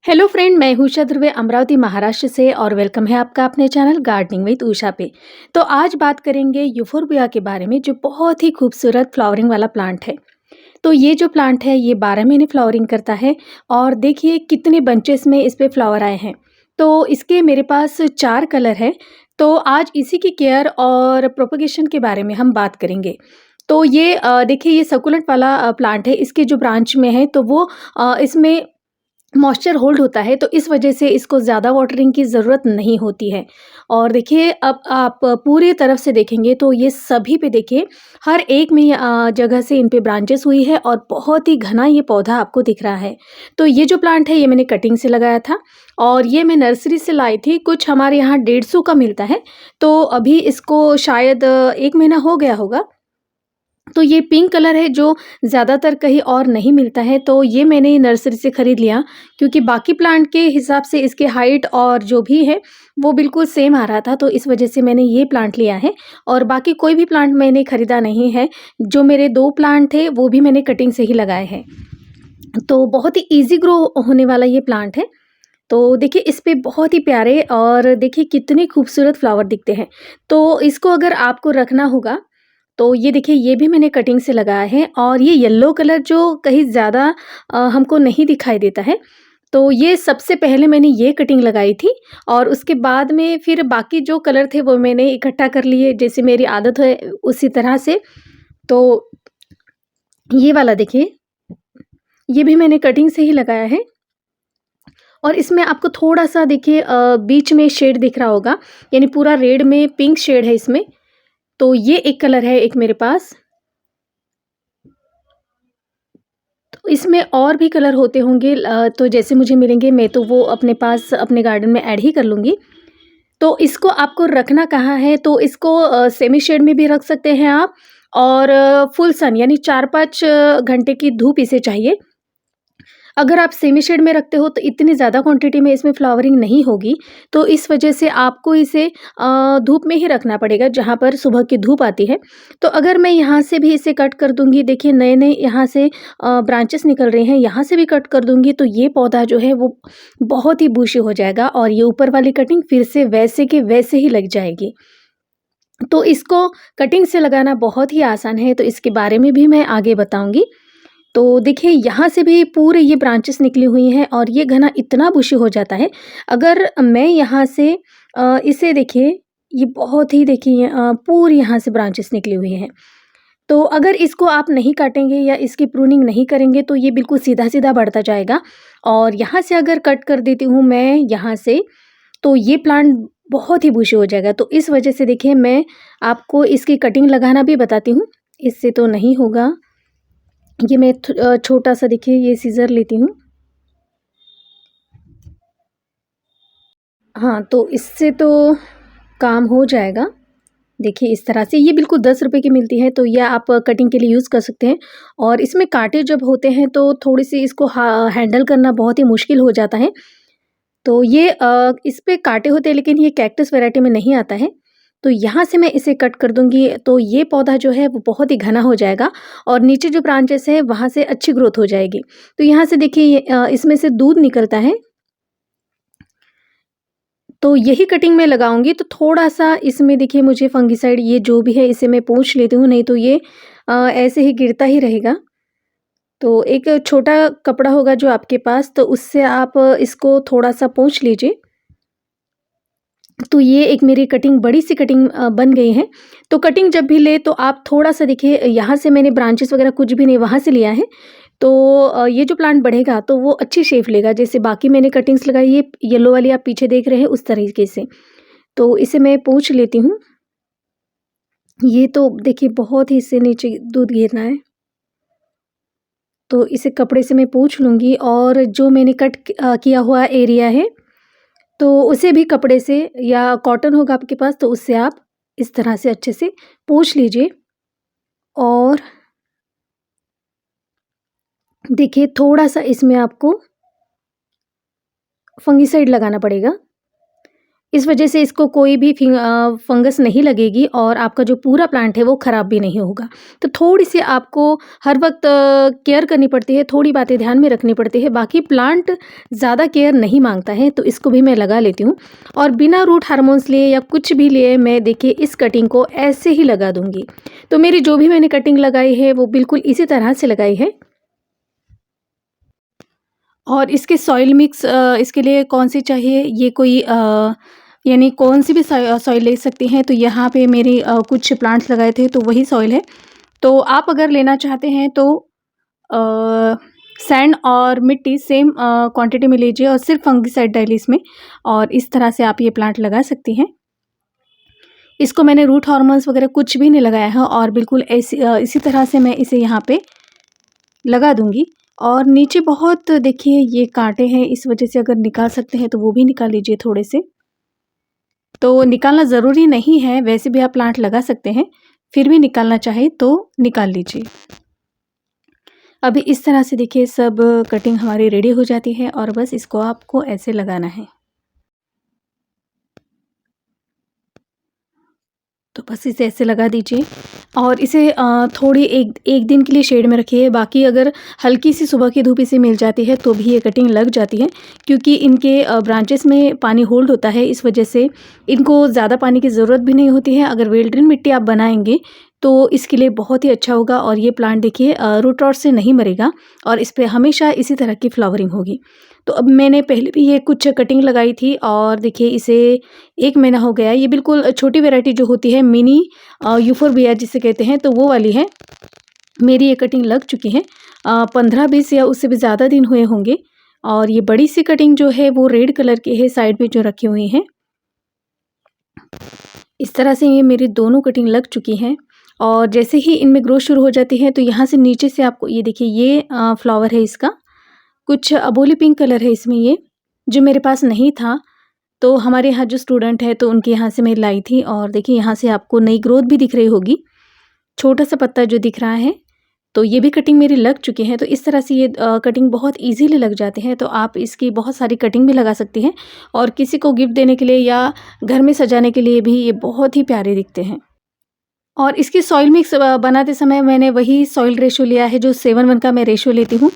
Hello friend, मैं हूँ उषा ध्रुवे अमरावती महाराष्ट्र से और वेलकम है आपका अपने चैनल गार्डनिंग विद उषा पे। तो आज बात करेंगे यूफोर्बिया के बारे में, जो बहुत ही खूबसूरत फ्लावरिंग वाला प्लांट है। तो ये जो प्लांट है ये 12 महीने फ्लावरिंग करता है और देखिए कितने बंचेस में इस पे फ्लावर आए हैं। तो इसके मेरे पास 4 कलर है। तो आज इसी की केयर और प्रोपगेशन के बारे में हम बात करेंगे। तो ये देखिए ये सकुलेंट वाला प्लांट है। इसके जो ब्रांच में है तो वो इसमें मॉइस्चर होल्ड होता है, तो इस वजह से इसको ज़्यादा वाटरिंग की ज़रूरत नहीं होती है। और देखिए अब आप पूरी तरफ से देखेंगे तो ये सभी पे देखिए हर एक में जगह से इन पे ब्रांचेस हुई है और बहुत ही घना ये पौधा आपको दिख रहा है। तो ये जो प्लांट है ये मैंने कटिंग से लगाया था और ये मैं नर्सरी से लाई थी। कुछ हमारे यहाँ 150 का मिलता है। तो अभी इसको शायद 1 महीना हो गया होगा। तो ये पिंक कलर है जो ज़्यादातर कहीं और नहीं मिलता है, तो ये मैंने नर्सरी से ख़रीद लिया क्योंकि बाकी प्लांट के हिसाब से इसके हाइट और जो भी है वो बिल्कुल सेम आ रहा था, तो इस वजह से मैंने ये प्लांट लिया है। और बाकी कोई भी प्लांट मैंने ख़रीदा नहीं है। जो मेरे 2 प्लांट थे वो भी मैंने कटिंग से ही लगाए हैं। तो बहुत ही ईज़ी ग्रो होने वाला ये प्लांट है। तो देखिए इस पे बहुत ही प्यारे और देखिए कितने खूबसूरत फ्लावर दिखते हैं। तो इसको अगर आपको रखना होगा तो ये देखिए ये भी मैंने कटिंग से लगाया है और ये येलो कलर जो कहीं ज़्यादा हमको नहीं दिखाई देता है, तो ये सबसे पहले मैंने ये कटिंग लगाई थी और उसके बाद में फिर बाकी जो कलर थे वो मैंने इकट्ठा कर लिए, जैसे मेरी आदत है उसी तरह से। तो ये वाला देखिए, ये भी मैंने कटिंग से ही लगाया है और इसमें आपको थोड़ा-सा देखिए बीच में शेड दिख रहा होगा, यानी पूरा रेड में पिंक शेड है इसमें। तो ये एक कलर है एक मेरे पास। तो इसमें और भी कलर होते होंगे, तो जैसे मुझे मिलेंगे मैं तो वो अपने पास अपने गार्डन में ऐड ही कर लूँगी। तो इसको आपको रखना कहाँ है, तो इसको सेमी शेड में भी रख सकते हैं आप और फुल सन यानी 4-5 घंटे की धूप इसे चाहिए। अगर आप सेमी शेड में रखते हो तो इतनी ज़्यादा क्वांटिटी में इसमें फ्लावरिंग नहीं होगी, तो इस वजह से आपको इसे धूप में ही रखना पड़ेगा जहाँ पर सुबह की धूप आती है। तो अगर मैं यहाँ से भी इसे कट कर दूँगी, देखिए नए-नए यहाँ से ब्रांचेस निकल रहे हैं, यहाँ से भी कट कर दूँगी तो ये पौधा जो है वो बहुत ही बुशी हो जाएगा और ये ऊपर वाली कटिंग फिर से वैसे के वैसे ही लग जाएगी। तो इसको कटिंग से लगाना बहुत ही आसान है, तो इसके बारे में भी मैं आगे बताऊँगी। तो देखिए यहाँ से भी पूरे ये ब्रांचेस निकली हुई हैं और ये घना इतना बुशी हो जाता है। अगर मैं यहाँ से इसे देखिए, ये बहुत ही देखिए पूरी यहाँ से ब्रांचेस निकली हुई हैं। तो अगर इसको आप नहीं काटेंगे या इसकी प्रूनिंग नहीं करेंगे तो ये बिल्कुल सीधा-सीधा बढ़ता जाएगा। और यहाँ से अगर कट कर देती हूँ मैं यहाँ से, तो ये प्लांट बहुत ही बुशी हो जाएगा। तो इस वजह से देखिए मैं आपको इसकी कटिंग लगाना भी बताती हूँ, इससे तो नहीं होगा। ये मैं छोटा-सा देखिए ये सीज़र लेती हूँ। हाँ, तो इससे तो काम हो जाएगा। देखिए इस तरह से ये बिल्कुल ₹10 की मिलती है, तो ये आप कटिंग के लिए यूज़ कर सकते हैं। और इसमें काँटे जब होते हैं तो थोड़ी-सी इसको हैंडल करना बहुत ही मुश्किल हो जाता है। तो ये इस पे काँटे होते हैं लेकिन ये कैक्टस वैरायटी में नहीं आता है। तो यहाँ से मैं इसे कट कर दूँगी, तो ये पौधा जो है वो बहुत ही घना हो जाएगा और नीचे जो ब्रांचेस हैं वहाँ से अच्छी ग्रोथ हो जाएगी। तो यहाँ से देखिए ये इसमें से दूध निकलता है, तो यही कटिंग मैं लगाऊँगी। तो थोड़ा-सा इसमें देखिए मुझे फंगिसाइड ये जो भी है इसे मैं पोंछ लेती हूँ, नहीं तो ये ऐसे ही गिरता ही रहेगा। तो एक छोटा कपड़ा होगा जो आपके पास, तो उससे आप इसको थोड़ा-सा पोंछ लीजिए। तो ये एक मेरी कटिंग बड़ी-सी कटिंग बन गई है। तो कटिंग जब भी ले तो आप थोड़ा-सा देखिए, यहाँ से मैंने ब्रांचेस वगैरह कुछ भी नहीं वहाँ से लिया है। तो ये जो प्लांट बढ़ेगा तो वो अच्छी शेप लेगा। जैसे बाकी मैंने कटिंग्स लगाई है, येलो वाली आप पीछे देख रहे हैं उस तरीके से। तो इसे मैं पोंछ लेती हूँ। ये तो देखिए बहुत ही इससे नीचे दूध गिर रहा है। तो इसे कपड़े से मैं पोंछ लूँगी और जो मैंने किया हुआ एरिया है तो उसे भी कपड़े से या कॉटन होगा आपके पास तो उससे आप इस तरह से अच्छे से पोंछ लीजिए। और देखिए थोड़ा-सा इसमें आपको फंगिसाइड लगाना पड़ेगा। इस वजह से इसको कोई भी फंगस नहीं लगेगी और आपका जो पूरा प्लांट है वो ख़राब भी नहीं होगा। तो थोड़ी-सी आपको हर वक़्त केयर करनी पड़ती है, थोड़ी बातें ध्यान में रखनी पड़ती है, बाकी प्लांट ज़्यादा केयर नहीं माँगता है, तो इसको भी मैं लगा लेती हूँ। और बिना रूट हार्मोन्स लिए या कुछ भी लिए मैं देखिए इस कटिंग को ऐसे ही लगा दूँगी। तो मेरी जो भी मैंने कटिंग लगाई है वो बिल्कुल इसी तरह से लगाई है। और इसके सॉइल मिक्स इसके लिए कौन-सी चाहिए, ये कोई यानी कौन-सी भी सॉइल ले सकती हैं। तो यहाँ पे मेरी कुछ प्लांट्स लगाए थे तो वही सॉइल है। तो आप अगर लेना चाहते हैं तो अ, सैंड और मिट्टी सेम क्वांटिटी में लीजिए और सिर्फ फंगिसाइड डालिए इसमें, और इस तरह से आप ये प्लांट लगा सकती हैं। इसको मैंने रूट हार्मोन्स वगैरह कुछ भी नहीं लगाया है और बिल्कुल इसी तरह से मैं इसे यहाँ पे लगा दूँगी। और नीचे बहुत देखिए ये काँटे हैं, इस वजह से अगर निकाल सकते हैं तो वो भी निकाल लीजिए थोड़े से। तो निकालना ज़रूरी नहीं है, वैसे भी आप प्लांट लगा सकते हैं, फिर भी निकालना चाहें तो निकाल लीजिए। अभी इस तरह से देखिए सब कटिंग हमारी रेडी हो जाती है और बस इसको आपको ऐसे लगाना है। तो बस इसे ऐसे लगा दीजिए और इसे थोड़ी एक एक दिन के लिए शेड में रखिए। बाकी अगर हल्की सी सुबह की धूप इसे मिल जाती है तो भी ये कटिंग लग जाती है, क्योंकि इनके ब्रांचेस में पानी होल्ड होता है, इस वजह से इनको ज़्यादा पानी की ज़रूरत भी नहीं होती है। अगर वेल ड्रेन मिट्टी आप बनाएंगे तो इसके लिए बहुत ही अच्छा होगा और ये प्लांट देखिए रूट रॉट से नहीं मरेगा और इस पे हमेशा इसी तरह की फ्लावरिंग होगी। तो अब मैंने पहले भी ये कुछ कटिंग लगाई थी और देखिए इसे 1 महीना हो गया है। ये बिल्कुल छोटी वैरायटी जो होती है मिनी यूफोरबिया जिसे कहते हैं, तो वो वाली है। मेरी ये कटिंग लग चुकी है 15-20 या उससे भी ज़्यादा दिन हुए होंगे। और ये बड़ी सी कटिंग जो है वो रेड कलर की है, साइड में जो रखी हुई हैं। इस तरह से ये मेरी दोनों कटिंग लग चुकी हैं और जैसे ही इनमें ग्रोथ शुरू हो जाती है तो यहाँ से नीचे से आपको ये देखिए ये फ्लावर है इसका, कुछ अबोली पिंक कलर है इसमें, ये जो मेरे पास नहीं था। तो हमारे यहाँ जो स्टूडेंट है तो उनके यहाँ से मैं लाई थी और देखिए यहाँ से आपको नई ग्रोथ भी दिख रही होगी, छोटा सा पत्ता जो दिख रहा है। तो ये भी कटिंग मेरी लग चुकी है। तो इस तरह से ये कटिंग बहुत इजीली लग जाते हैं, तो आप इसकी बहुत सारी कटिंग भी लगा सकती हैं और किसी को गिफ्ट देने के लिए या घर में सजाने के लिए भी ये बहुत ही प्यारे दिखते हैं। और इसकी सॉइल मिक्स बनाते समय मैंने वही सॉइल रेशो लिया है जो 7:1 का मैं रेशो लेती हूँ।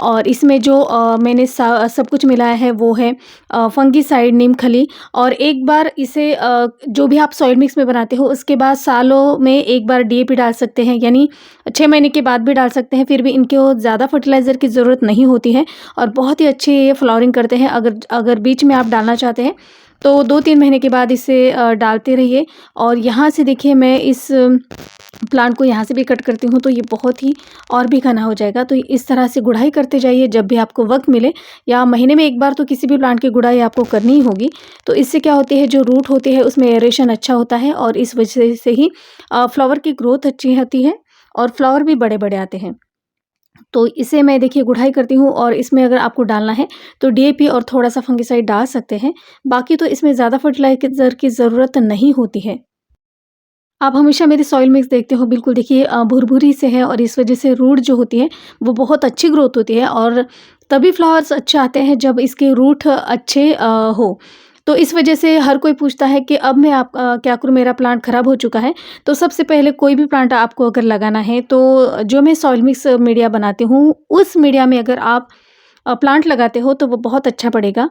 और इसमें जो मैंने सब कुछ मिलाया है वो है फंगीसाइड, नीम खली। और एक बार इसे जो भी आप सॉइल मिक्स में बनाते हो उसके बाद सालों में एक बार डीएपी डाल सकते हैं, यानी 6 महीने के बाद भी डाल सकते हैं, फिर भी इनको ज़्यादा फर्टिलाइज़र की ज़रूरत नहीं होती है और बहुत ही अच्छी ये फ्लावरिंग करते हैं। अगर अगर बीच में आप डालना चाहते हैं तो 2-3 महीने के बाद इसे डालते रहिए। और यहाँ से देखिए मैं इस प्लांट को यहाँ से भी कट करती हूँ तो ये बहुत ही और भी घना हो जाएगा। तो इस तरह से गुड़ाई करते जाइए जब भी आपको वक्त मिले, या महीने में एक बार तो किसी भी प्लांट की गुड़ाई आपको करनी ही होगी। तो इससे क्या होती है, जो रूट होते हैं उसमें एरेशन अच्छा होता है और इस वजह से ही फ्लावर की ग्रोथ अच्छी होती है और फ्लावर भी बड़े बड़े आते हैं। तो इसे मैं देखिए गुड़ाई करती हूँ और इसमें अगर आपको डालना है तो डीएपी और थोड़ा सा फंगिसाइड डाल सकते हैं। बाकी तो इसमें ज़्यादा फर्टिलाइज़र की ज़रूरत नहीं होती है। आप हमेशा मेरी सॉइल मिक्स देखते हो, बिल्कुल देखिए भुरभुरी से है और इस वजह से रूट जो होती है वो बहुत अच्छी ग्रोथ होती है और तभी फ्लावर्स अच्छे आते हैं जब इसके रूट अच्छे हो। तो इस वजह से हर कोई पूछता है कि अब मैं क्या करूँ, मेरा प्लांट ख़राब हो चुका है। तो सबसे पहले कोई भी प्लांट आपको अगर लगाना है तो जो मैं सॉइल मिक्स मीडिया बनाती हूँ उस मीडिया में अगर आप प्लांट लगाते हो तो वो बहुत अच्छा पड़ेगा।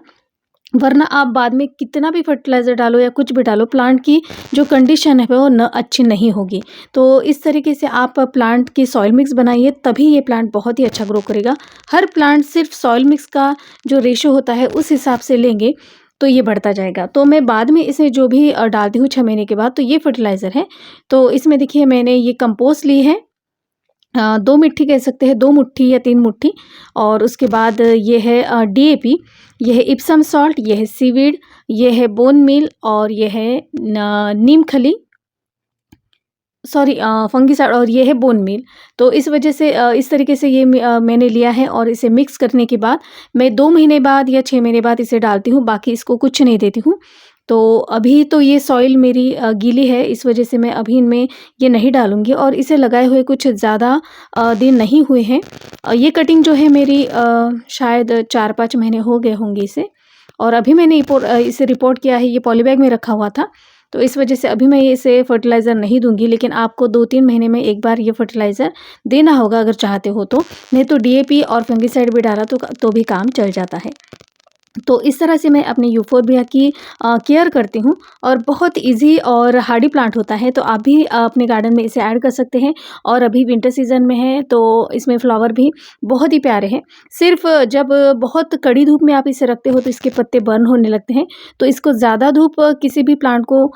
वरना आप बाद में कितना भी फर्टिलाइज़र डालो या कुछ भी डालो, प्लांट की जो कंडीशन है वो न अच्छी नहीं होगी। तो इस तरीके से आप प्लांट की सॉइल मिक्स बनाइए, तभी ये प्लांट बहुत ही अच्छा ग्रो करेगा। हर प्लांट सिर्फ सॉइल मिक्स का जो रेशो होता है उस हिसाब से लेंगे तो ये बढ़ता जाएगा। तो मैं बाद में इसे जो भी डालती हूँ 6 महीने के बाद, तो ये फर्टिलाइज़र है। तो इसमें देखिए मैंने ये कंपोस्ट ली है, 2 मुट्ठी कह सकते हैं, 2 मुट्ठी या 3 मुट्ठी। और उसके बाद ये है डीएपी, ये है इप्सम सॉल्ट, ये है सीवीड, ये है बोन मील और ये है नीम खली, सॉरी फंगिसाइड, और ये है बोन मील। तो इस वजह से इस तरीके से ये मैंने लिया है और इसे मिक्स करने के बाद मैं 2 महीने बाद या 6 महीने बाद इसे डालती हूँ, बाकी इसको कुछ नहीं देती हूँ। तो अभी तो ये सॉइल मेरी गीली है, इस वजह से मैं अभी इनमें ये नहीं डालूँगी और इसे लगाए हुए कुछ ज़्यादा दिन नहीं हुए हैं। ये कटिंग जो है मेरी शायद 4-5 महीने हो गए होंगे इसे। और अभी मैंने इसे रिपोर्ट किया है, ये पॉलीबैग में रखा हुआ था, तो इस वजह से अभी मैं इसे फर्टिलाइज़र नहीं दूंगी। लेकिन आपको 2-3 महीने में एक बार ये फर्टिलाइज़र देना होगा अगर चाहते हो तो, नहीं तो डीएपी और फंगिसाइड भी डाला तो भी काम चल जाता है। तो इस तरह से मैं अपने यूफोर्बिया की केयर करती हूँ और बहुत इजी और हार्डी प्लांट होता है, तो आप भी अपने गार्डन में इसे ऐड कर सकते हैं। और अभी विंटर सीजन में है तो इसमें फ्लावर भी बहुत ही प्यारे हैं। सिर्फ जब बहुत कड़ी धूप में आप इसे रखते हो तो इसके पत्ते बर्न होने लगते हैं, तो इसको ज़्यादा धूप किसी भी प्लांट को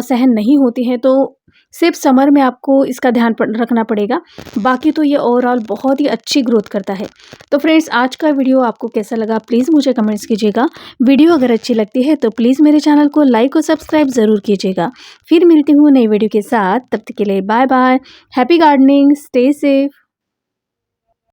सहन नहीं होती है, तो सिर्फ समर में आपको इसका ध्यान रखना पड़ेगा। बाकी तो ये ओवरऑल बहुत ही अच्छी ग्रोथ करता है। तो फ्रेंड्स, आज का वीडियो आपको कैसा लगा प्लीज़ मुझे कमेंट्स कीजिएगा। वीडियो अगर अच्छी लगती है तो प्लीज़ मेरे चैनल को लाइक और सब्सक्राइब ज़रूर कीजिएगा। फिर मिलती हूँ नई वीडियो के साथ, तब तक के लिए bye bye. Happy gardening, stay safe.